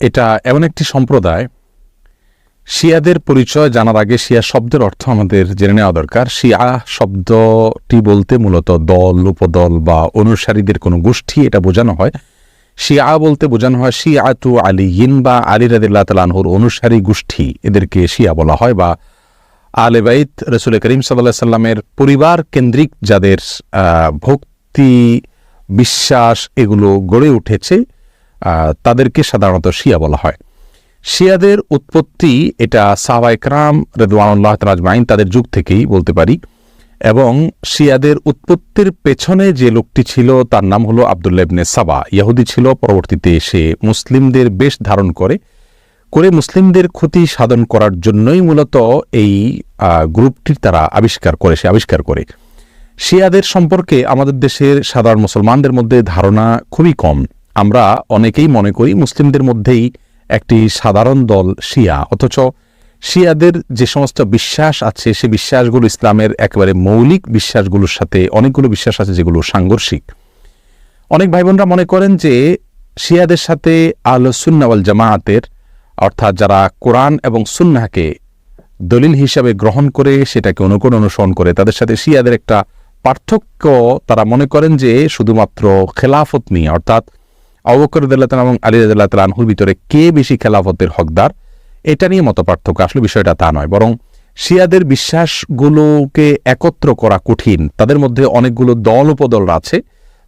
এটা এমন একটি সম্প্রদায়, শিয়াদের পরিচয় জানার আগে শিয়া শব্দের অর্থ আমাদের জেনে নেওয়া দরকার। শিয়া শব্দটি বলতে মূলত দল, উপদল বা অনুসারীদের কোনো গোষ্ঠী এটা বোঝানো হয়। শিয়া বলতে বোঝানো হয় শিয়াতু আলিয়িন বা আলী রাদিয়াল্লাহু তাআলা আনহুর অনুসারী গোষ্ঠী, এদেরকে শিয়া বলা হয়। বা আলে বাইত রাসূল করিম সাল্লাল্লাহু আলাইহি সাল্লামের পরিবার কেন্দ্রিক যাদের ভক্তি, বিশ্বাস এগুলো গড়ে উঠেছে তাদেরকে সাধারণত শিয়া বলা হয়। শিয়াদের উৎপত্তি এটা সাহাবায়ে কেরাম রিদওয়ানুল্লাহ তাআলা আজমাইন তাদের যুগ থেকেই বলতে পারি। এবং শিয়াদের উৎপত্তির পেছনে যে লোকটি ছিল তার নাম হলো আব্দুল্লাহ ইবনে সাবা। ইহুদি ছিল, পরবর্তীতে সে মুসলিমদের বেশ ধারণ করে মুসলিমদের ক্ষতি সাধন করার জন্যই মূলত এই গ্রুপটির তারা আবিষ্কার করে। শিয়াদের সম্পর্কে আমাদের দেশের সাধারণ মুসলমানদের মধ্যে ধারণা খুবই কম। আমরা অনেকেই মনে করি মুসলিমদের মধ্যেই একটি সাধারণ দল শিয়া, অথচ শিয়াদের যে সমস্ত বিশ্বাস আছে সে বিশ্বাসগুলো ইসলামের একেবারে মৌলিক বিশ্বাসগুলোর সাথে অনেকগুলো বিশ্বাস আছে যেগুলো সাংঘর্ষিক। অনেক ভাই বোনরা মনে করেন যে শিয়াদের সাথে আহলুস সুন্নাহ ওয়াল জামাআতের, অর্থাৎ যারা কোরআন এবং সুন্নাহকে দলিল হিসাবে গ্রহণ করে সেটাকে অনুসরণ করে, তাদের সাথে শিয়াদের একটা পার্থক্য তারা মনে করেন যে শুধুমাত্র খেলাফত নিয়ে, অর্থাৎ আবু বকর রাদিয়াল্লাহু তাআলা এবং আলী রাদিয়াল্লাহু তাআলা আনহুর ভিতরে কে বেশি খেলাফতের হকদার এটা নিয়ে মত পার্থক্য। আসলে বিষয়টা তা নয়, বরং শিয়াদের বিশ্বাসগুলোকে একত্র করা কঠিন। তাদের মধ্যে অনেকগুলো দল উপদল আছে,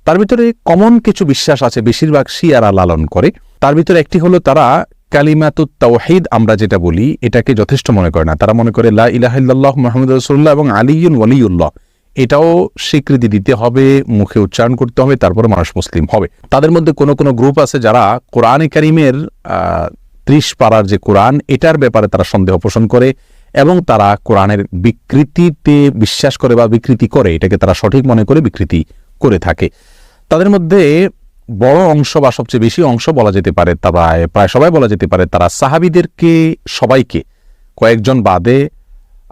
তার ভিতরে কমন কিছু বিশ্বাস আছে বেশিরভাগ শিয়ারা লালন করে। তার ভিতরে একটি হলো তারা কালিমাতুত তাওহীদ আমরা যেটা বলি এটাকে যথেষ্ট মনে করে না। তারা মনে করে লা ইলাহা ইল্লাল্লাহ মুহাম্মাদুর রাসূলুল্লাহ এবং আলিয়ুন ওয়ালিউল্লাহ এটাও স্বীকৃতি দিতে হবে, মুখে উচ্চারণ করতে হবে, তারপরে মানুষ মুসলিম হবে। তাদের মধ্যে কোনো কোনো গ্রুপ আছে যারা কোরআনে কারীমের 30 পারার যে কোরআন এটার ব্যাপারে তারা সন্দেহ পোষণ করে এবং তারা কোরআনের বিকৃতিতে বিশ্বাস করে বা বিকৃতি করে, এটাকে তারা সঠিক মনে করে বিকৃতি করে থাকে। তাদের মধ্যে বড় অংশ বা সবচেয়ে বেশি অংশ বলা যেতে পারে, প্রায় সবাই বলা যেতে পারে তারা সাহাবীদেরকে সবাইকে, কয়েকজন বাদে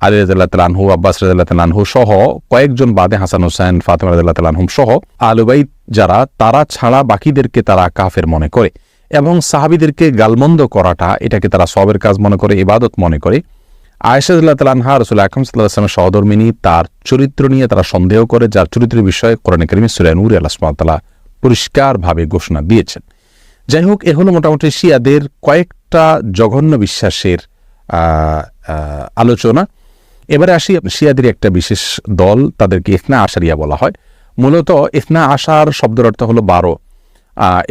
আলী রাদিয়াল্লাহু তাআলা আনহু, আব্বাস রাদিয়াল্লাহু তাআলা আনহু সহ কয়েকজন বাদে, হাসান হোসেন, ফাতেমা রাদিয়াল্লাহু তাআলা আনহুম সহ আহলে বাইত যারা, তারা ছাড়া বাকিদেরকে তারা কাফের মনে করে এবং সাহাবীদেরকে গালমন্দ করাটা এটাকে তারা সওয়াবের কাজ মনে করে, ইবাদত মনে করে। আয়েশা রাদিয়াল্লাহু তাআলা আনহা রাসূল আকরাম সাল্লাল্লাহু আলাইহি ওয়াসাল্লামের সহধর্মিণী, তার চরিত্র নিয়ে তারা সন্দেহ করে, যার চরিত্রের বিষয়ে কোরআনে কারীমে সূরা নূরে আল্লাহ সুবহানাহু ওয়া তাআলা পরিষ্কারভাবে ঘোষণা দিয়েছেন। যাই হোক, এ হলো মোটামুটি শিয়াদের কয়েকটা জঘন্য বিশ্বাসের আলোচনা। এবারে আসি শিয়াদের একটা বিশেষ দল, তাদেরকে ইসনা আশারিয়া বলা হয়। মূলত ইসনা আশার শব্দের অর্থ হলো 12।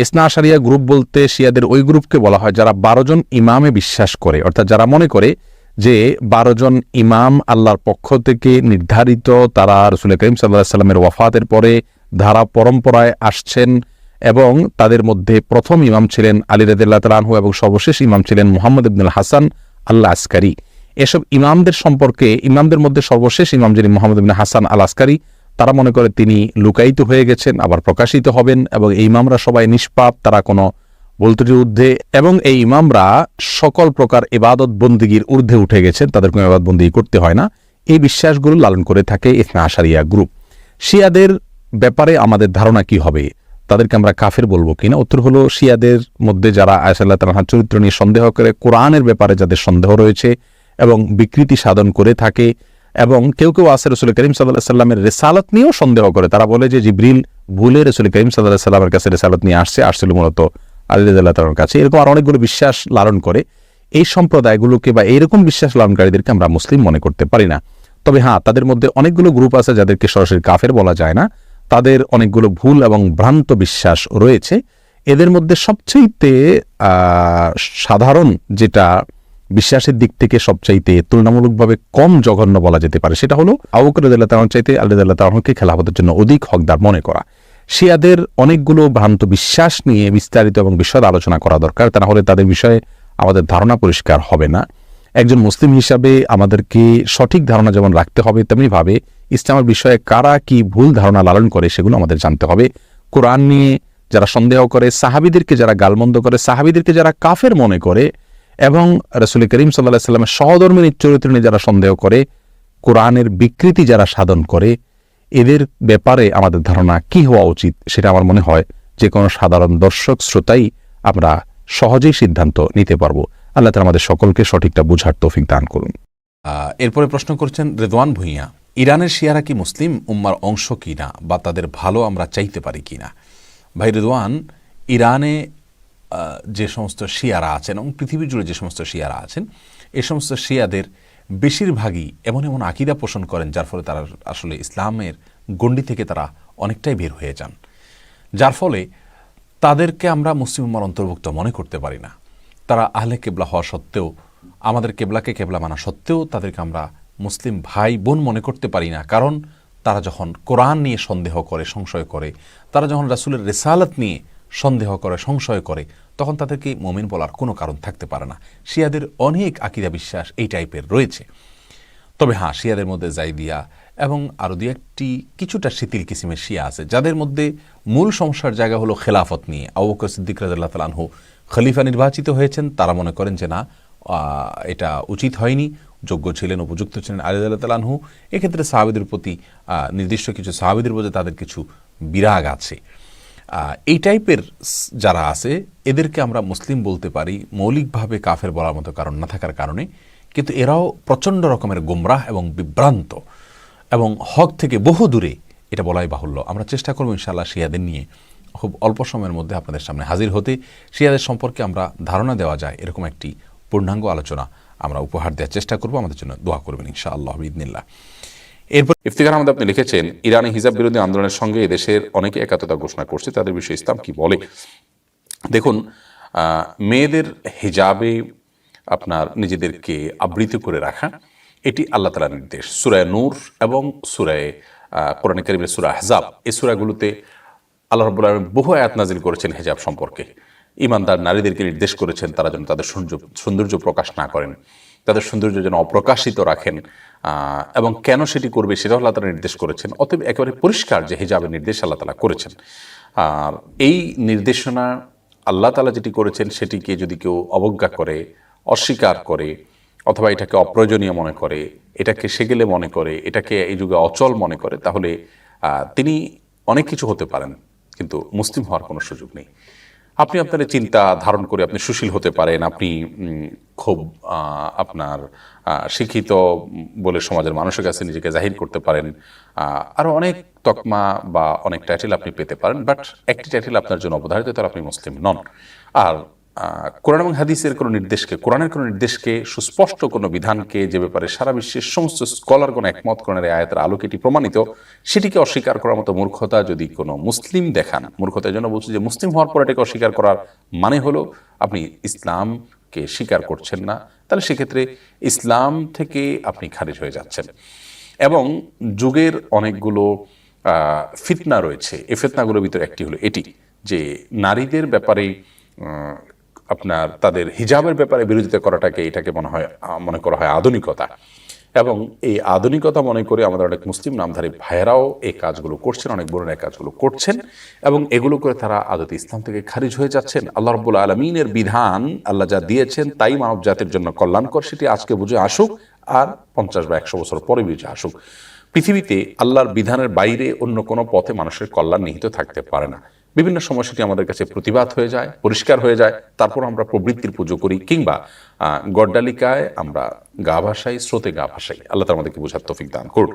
ইসনা আশারিয়া গ্রুপ বলতে শিয়াদের ওই গ্রুপকে বলা হয় যারা 12 জন ইমামে বিশ্বাস করে, অর্থাৎ যারা মনে করে যে 12 জন ইমাম আল্লাহর পক্ষ থেকে নির্ধারিত, তারা রাসূল করিম সাল্লাল্লাহু আলাইহি সাল্লামের ওয়াফাতের পরে ধারা পরম্পরায় আসছেন এবং তাদের মধ্যে প্রথম ইমাম ছিলেন আলী রাদিয়াল্লাহু তাআলা আনহু এবং সর্বশেষ ইমাম ছিলেন মুহাম্মদ ইবনুল হাসান আল আসকারী। এসব ইমামদের সম্পর্কে, ইমামদের মধ্যে সর্বশেষ ইমাম যিনি মুহাম্মদ ইবনে হাসান আল আসকারী, তারা মনে করে তিনি লুকায়িত হয়ে গেছেন, আবার প্রকাশিত হবেন এবং এই ইমামরা সবাই নিষ্পাপ, তারা কোনো ভুল ত্রুটির ঊর্ধ্বে, এবং এই ইমামরা সকল প্রকার ইবাদত বন্দিগির ঊর্ধ্বে উঠে গেছেন, তাদের কোনো ইবাদত বন্দিগি করতে হয় না। এই বিশ্বাসগুলো লালন করে থাকে ইসনা আশারিয়া গ্রুপ। শিয়াদের ব্যাপারে আমাদের ধারণা কি হবে, তাদেরকে আমরা কাফের বলবো কিনা? উত্তর হলো, শিয়াদের মধ্যে যারা আয়েশা রাদিয়াল্লাহু তাআলা আনহার চরিত্র নিয়ে সন্দেহ করে, কোরআনের ব্যাপারে যাদের সন্দেহ রয়েছে এবং বিকৃতি সাধন করে থাকে, এবং কেউ কেউ আছে রাসূল করিম সাল্লাল্লাহু আলাইহি সাল্লামের রিসালাত নিয়েও সন্দেহ করে। তারা বলে যে জিবরিল ভুলে রাসূল করিম সাল্লাল্লাহু আলাইহি সাল্লামের কাছে রিসালাত নিয়ে আসছিল মূলত আলী রাদিয়াল্লাহু তাআলার কাছে। এরকম আর অনেকগুলো বিশ্বাস লালন করে। এই সম্প্রদায়গুলোকে বা এইরকম বিশ্বাস লালনকারীদেরকে আমরা মুসলিম মনে করতে পারি না। তবে হ্যাঁ, তাদের মধ্যে অনেকগুলো গ্রুপ আছে যাদেরকে সরাসরি কাফের বলা যায় না, তাদের অনেকগুলো ভুল এবং ভ্রান্ত বিশ্বাস রয়েছে। এদের মধ্যে সবচেয়ে সাধারণ, যেটা বিশ্বাসের দিক থেকে সবচাইতে তুলনামূলকভাবে কম জঘন্য বলা যেতে পারে, সেটা হলো আবু বকর রাদিয়াল্লাহু তাআলা চাইতে আলী রাদিয়াল্লাহু তাআলাকে খেলাফতের জন্য অধিক হকদার মনে করা। শিয়াদের অনেকগুলো ভ্রান্ত বিশ্বাস নিয়ে বিস্তারিত এবং বিশদ আলোচনা করা দরকার, তা না হলে তাদের বিষয়ে আমাদের ধারণা পরিষ্কার হবে না। একজন মুসলিম হিসাবে আমাদেরকে সঠিক ধারণা যেমন রাখতে হবে, তেমনিভাবে ইসলামের বিষয়ে কারা কি ভুল ধারণা লালন করে সেগুলো আমাদের জানতে হবে। কোরআন নিয়ে যারা সন্দেহ করে, সাহাবীদেরকে যারা গালমন্দ করে, সাহাবীদেরকে যারা কাফের মনে করে, এবং রাসূল করিম সাল্লাল্লাহু আলাইহি সাল্লামের সহধর্মিণীর চরিত্র নিয়ে যারা সন্দেহ করে, কোরআনের বিকৃতি যারা সাধন করে, এদের ব্যাপারে আমাদের ধারণা কি হওয়া উচিত সেটা আমার মনে হয় যে কোনো সাধারণ দর্শক শ্রোতাই আমরা সহজেই সিদ্ধান্ত নিতে পারবো। আল্লাহ তাআলা আমাদের সকলকে সঠিকটা বুঝার তৌফিক দান করুন। এরপরে প্রশ্ন করছেন রেদওয়ান ভূঁইয়া, ইরানের শিয়ারা কি মুসলিম উম্মার অংশ কিনা বা তাদের ভালো আমরা চাইতে পারি কিনা? ভাই রেদওয়ান, ইরানে যে সমস্ত শিয়ারা আছেন এবং পৃথিবী জুড়ে যে সমস্ত শিয়ারা আছেন, এই সমস্ত শিয়াদের বেশিরভাগই এমন এমন আকিদা পোষণ করেন যার ফলে তারা আসলে ইসলামের গণ্ডি থেকে তারা অনেকটাই বের হয়ে যান, যার ফলে তাদেরকে আমরা মুসলিম উম্মার অন্তর্ভুক্ত মনে করতে পারি না। তারা আহলে কেবলা হওয়া সত্ত্বেও, আমাদের কেবলাকে কেবলা মানা সত্ত্বেও তাদেরকে আমরা মুসলিম ভাই বোন মনে করতে পারি না। কারণ তারা যখন কোরআন নিয়ে সন্দেহ করে, সংশয় করে, তারা যখন রাসূলের রিসালাত নিয়ে সন্দেহ করে, সংশয় করে, তখন তাদেরকে মুমিন বলার কোনো কারণ থাকতে পারে না। শিয়াদের অনেক আকিদা বিশ্বাস এই টাইপের রয়েছে। তবে হ্যাঁ, শিয়াদের মধ্যে জাইদিয়া এবং আরও দু একটি কিছুটা শিথিল কিসিমের শিয়া আছে, যাদের মধ্যে মূল সমস্যার জায়গা হলো খেলাফত নিয়ে। আবু বকর সিদ্দিক রাদিয়াল্লাহু তাআলা আনহু খলিফা নির্বাচিত হয়েছেন, তারা মনে করেন যে না, এটা উচিত হয়নি, যোগ্য ছিলেন, উপযুক্ত ছিলেন আলী রাদিয়াল্লাহু তাআলা আনহু। এক্ষেত্রে সাহাবীদের প্রতি নির্দিষ্ট কিছু সাহাবীদের মধ্যে তাদের কিছু বিরাগ আছে। এই টাইপের যারা আছে এদেরকে আমরা মুসলিম বলতে পারি মৌলিকভাবে কাফের বলার মতো কারণ না থাকার কারণে, কিন্তু এরাও প্রচণ্ড রকমের গোমরাহ এবং বিভ্রান্ত এবং হক থেকে বহু দূরে, এটা বলাই বাহুল্য। আমরা চেষ্টা করব ইনশাআল্লাহ শিয়াদের নিয়ে খুব অল্প সময়ের মধ্যে আপনাদের সামনে হাজির হতে, শিয়াদের সম্পর্কে আমরা ধারণা দেওয়া যায় এরকম একটি পূর্ণাঙ্গ আলোচনা আমরা উপহার দেওয়ার চেষ্টা করব। আমাদের জন্য দোয়া করবেন ইনশাআল্লাহ বিইذনিল্লাহ। এরপর ইফতিখার আহমদ আপনি লিখেছেন, ইরানি হিজাব বিরোধী আন্দোলনের সঙ্গে এদেশের অনেকে একাত্মতা ঘোষণা করছে, তাদের বিষয়ে ইসলাম কি বলে? দেখুন, মেয়েদের হিজাবে আপনার নিজেদেরকে আবৃত করে রাখা, এটি আল্লাহ তাআলার নির্দেশ। সূরা নূর এবং সূরা কোরআন কারীমের সূরা আহজাব, এই সূরাগুলোতে আল্লাহ রাব্বুল আলামিন বহু আয়াত নাজিল করেছেন হিজাব সম্পর্কে। ঈমানদার নারীদেরকে নির্দেশ করেছেন তারা যেন তাদের সৌন্দর্য প্রকাশ না করেন, তাদের সৌন্দর্য যেন অপ্রকাশিত রাখেন, এবং কেন সেটি করবে সেটাও আল্লাহ তাআলা নির্দেশ করেছেন। অতএব একেবারে পরিষ্কার যে হিজাবের নির্দেশ আল্লাহ তাআলা করেছেন। আর এই নির্দেশনা আল্লাহ তাআলা যেটি করেছেন সেটিকে যদি কেউ অবজ্ঞা করে, অস্বীকার করে, অথবা এটাকে অপ্রয়োজনীয় মনে করে, এটাকে সেগেলে মনে করে, এটাকে এই যুগে অচল মনে করে, তাহলে তিনি অনেক কিছু হতে পারেন, কিন্তু মুসলিম হওয়ার কোনো সুযোগ নেই। আপনি আপনার চিন্তা ধারণ করে আপনি সুশীল হতে পারেন, আপনি খুব আপনার শিক্ষিত বলে সমাজের মানুষের কাছে নিজেকে জাহির করতে পারেন, আরও অনেক তকমা বা অনেক টাইটেল আপনি পেতে পারেন, বাট একটি টাইটেল আপনার জন্য অবধারিত, তার আপনি মুসলিম নন। আর কোরআন এবং হাদিসের কোনো নির্দেশকে, কোরআনের কোনো নির্দেশকে, সুস্পষ্ট কোনো বিধানকে, যে ব্যাপারে সারা বিশ্বের সমস্ত স্কলারগণ একমত কোরআনের আয়াতের আলোকে এটি প্রমাণিত, সেটিকে অস্বীকার করার মতো মূর্খতা যদি কোনো মুসলিম দেখান, মূর্খতার জন্য বলছি যে মুসলিম হওয়ার পর এটাকে অস্বীকার করার মানে হলো আপনি ইসলামকে স্বীকার করছেন না, তাহলে সেক্ষেত্রে ইসলাম থেকে আপনি খারিজ হয়ে যাচ্ছেন। এবং যুগের অনেকগুলো ফিতনা রয়েছে, এই ফিতনাগুলোর ভিতরে একটি হলো এটি যে নারীদের ব্যাপারে আপনার তাদের হিজাবের ব্যাপারে বিরোধিতা করাটাকে, এটাকে মনে করা হয় আধুনিকতা, এবং এই আধুনিকতা মনে করে আমাদের অনেক মুসলিম নামধারী ভাইয়েরাও এই কাজগুলো করছেন, অনেক বোনেরা এই কাজগুলো করছেন, এবং এগুলো করে তারা আদতে ইসলাম থেকে খারিজ হয়ে যাচ্ছেন। আল্লাহ রাব্বুল আলামিনের বিধান আল্লাহ যা দিয়েছেন তাই মানব জাতির জন্য কল্যাণকর, সেটি আজকে বুঝে আসুক আর 50 বা 100 বছর পরে বুঝে আসুক। পৃথিবীতে আল্লাহর বিধানের বাইরে অন্য কোনো পথে মানুষের কল্যাণ নিহিত থাকতে পারে না। বিভিন্ন সময় সেটি আমাদের কাছে প্রতিবাদ হয়ে যায়, পরিষ্কার হয়ে যায়, তারপর আমরা প্রবৃত্তির পুজো করি, কিংবা গড্ডালিকায় আমরা গা ভাসাই, স্রোতে গা ভাসাই। আল্লাহ তাআলা আমাদেরকে বোঝার তৌফিক দান করুন।